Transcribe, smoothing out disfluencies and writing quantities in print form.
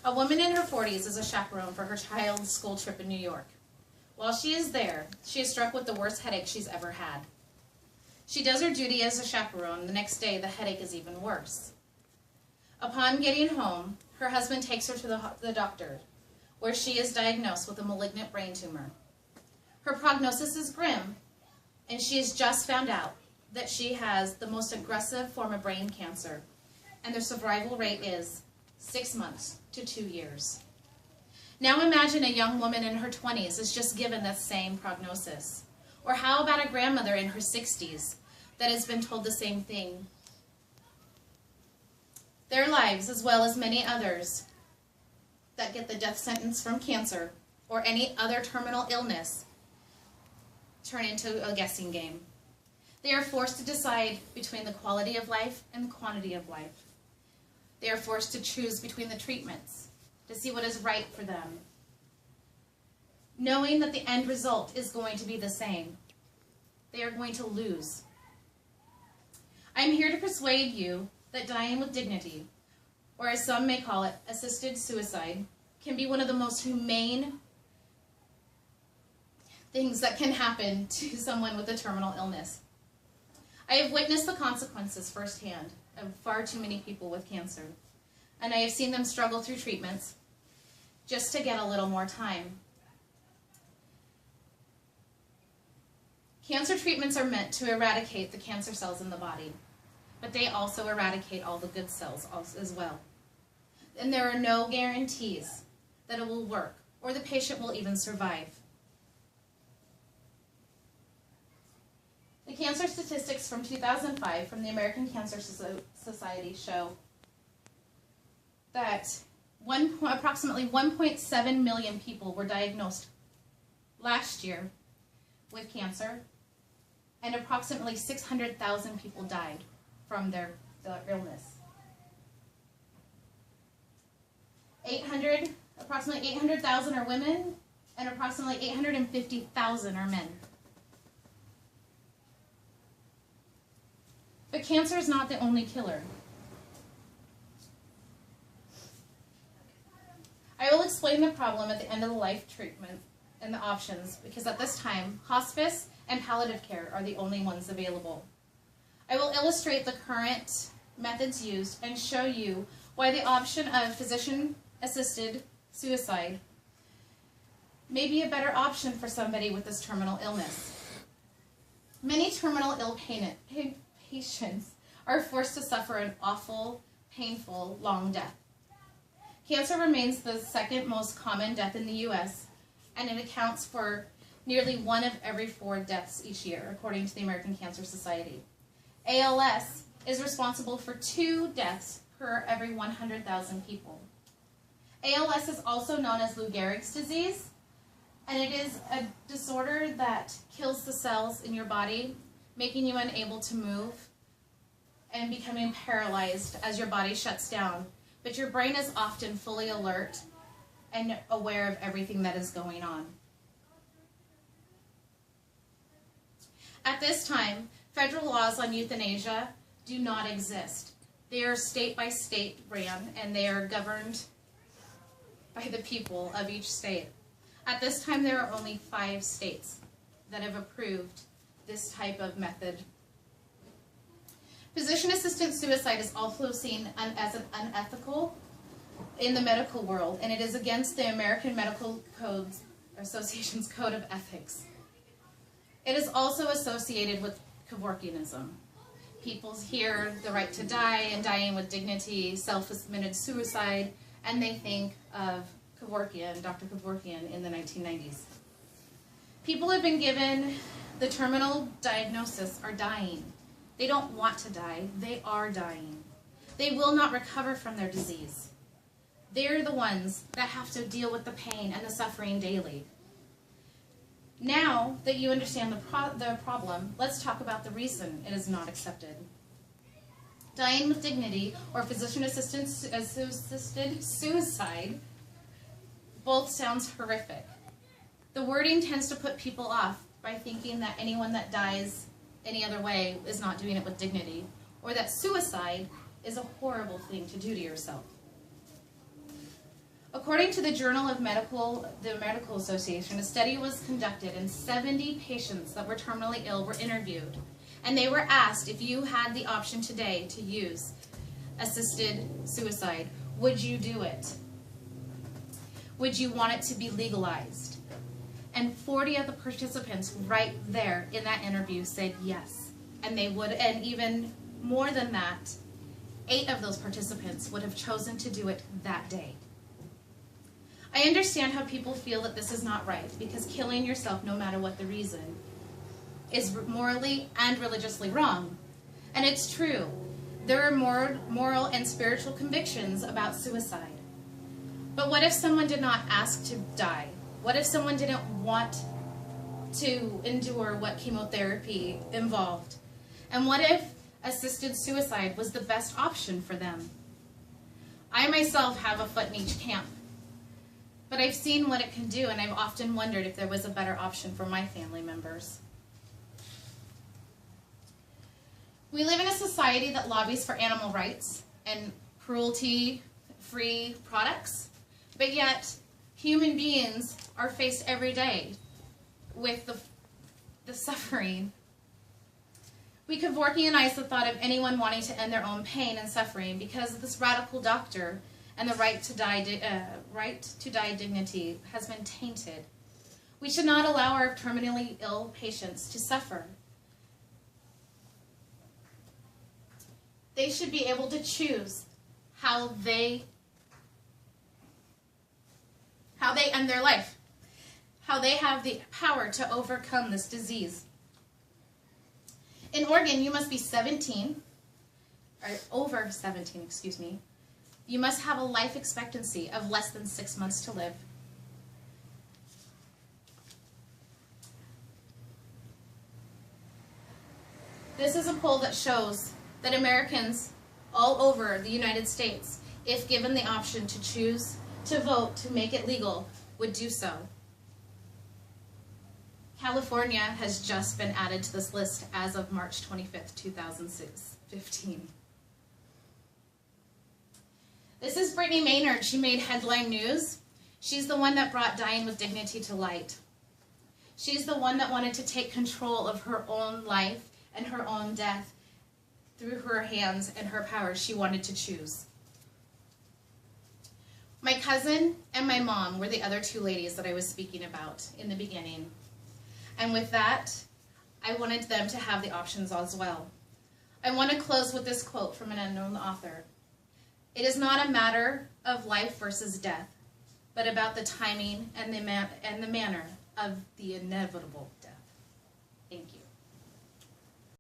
A woman in her 40s is a chaperone for her child's school trip in New York. While she is there, she is struck with the worst headache she's ever had. She does her duty as a chaperone. The next day, the headache is even worse. Upon getting home, her husband takes her to the doctor, where she is diagnosed with a malignant brain tumor. Her prognosis is grim, and she has just found out that she has the most aggressive form of brain cancer, and their survival rate is 6 months to 2 years. Now imagine a young woman in her 20s is just given that same prognosis. Or how about a grandmother in her 60s that has been told the same thing? Their lives, as well as many others that get the death sentence from cancer or any other terminal illness, turn into a guessing game. They are forced to decide between the quality of life and the quantity of life. They are forced to choose between the treatments to see what is right for them, knowing that the end result is going to be the same. They are going to lose. I am here to persuade you that dying with dignity, or as some may call it, assisted suicide, can be one of the most humane things that can happen to someone with a terminal illness. I have witnessed the consequences firsthand of far too many people with cancer, and I have seen them struggle through treatments just to get a little more time. Cancer treatments are meant to eradicate the cancer cells in the body, but they also eradicate all the good cells as well. And there are no guarantees that it will work or the patient will even survive. The cancer statistics from 2005 from the American Cancer Society show that approximately 1.7 million people were diagnosed last year with cancer, and approximately 600,000 people died from their illness. Approximately 800,000 are women, and approximately 850,000 are men. But cancer is not the only killer. I will explain the problem at the end of the life treatment and the options, because at this time, hospice and palliative care are the only ones available. I will illustrate the current methods used and show you why the option of physician-assisted suicide may be a better option for somebody with this terminal illness. Many terminal ill patients are forced to suffer an awful, painful, long death. Cancer remains the second most common death in the U.S., and it accounts for nearly 1 of every 4 deaths each year, according to the American Cancer Society. ALS is responsible for 2 deaths per every 100,000 people. ALS is also known as Lou Gehrig's disease, and it is a disorder that kills the cells in your body, making you unable to move and becoming paralyzed as your body shuts down. But your brain is often fully alert and aware of everything that is going on. At this time, federal laws on euthanasia do not exist. They are state by state ran, and they are governed by the people of each state. At this time, there are only 5 states that have approved this type of method. Physician-assisted suicide is also seen as an unethical in the medical world, and it is against the American Medical Association's Code of Ethics. It is also associated with Kevorkianism. People hear the right to die and dying with dignity, self-admitted suicide, and they think of Kevorkian, Dr. Kevorkian in the 1990s. People who have been given the terminal diagnosis are dying. They don't want to die. They are dying. They will not recover from their disease. They're the ones that have to deal with the pain and the suffering daily. Now that you understand the problem, let's talk about the reason it is not accepted. Dying with dignity or physician-assisted suicide both sounds horrific. The wording tends to put people off by thinking that anyone that dies any other way is not doing it with dignity, or that suicide is a horrible thing to do to yourself. According to the Journal of the Medical Association, a study was conducted and 70 patients that were terminally ill were interviewed. And they were asked, if you had the option today to use assisted suicide, would you do it? Would you want it to be legalized? And 40 of the participants right there in that interview said yes. And they would, and even more than that, 8 of those participants would have chosen to do it that day. I understand how people feel that this is not right, because killing yourself, no matter what the reason, is morally and religiously wrong. And it's true. There are moral and spiritual convictions about suicide. But what if someone did not ask to die? What if someone didn't want to endure what chemotherapy involved? And what if assisted suicide was the best option for them? I myself have a foot in each camp, but I've seen what it can do, and I've often wondered if there was a better option for my family members. We live in a society that lobbies for animal rights and cruelty-free products, but yet human beings are faced every day with the suffering. We Kevorkianize the thought of anyone wanting to end their own pain and suffering because this radical doctor and the right to die dignity has been tainted. We should not allow our terminally ill patients to suffer. They should be able to choose how they end their life, how they have the power to overcome this disease. In Oregon, you must be 17, or over 17, excuse me. You must have a life expectancy of less than 6 months to live. This is a poll that shows that Americans all over the United States, if given the option to choose to vote to make it legal, would do so. California has just been added to this list as of March 25th, 2015. This is Brittany Maynard. She made headline news. She's the one that brought dying with dignity to light. She's the one that wanted to take control of her own life and her own death through her hands and her power. She wanted to choose. My cousin and my mom were the other 2 ladies that I was speaking about in the beginning. And with that, I wanted them to have the options as well. I want to close with this quote from an unknown author. It is not a matter of life versus death, but about the timing and the manner of the inevitable death. Thank you.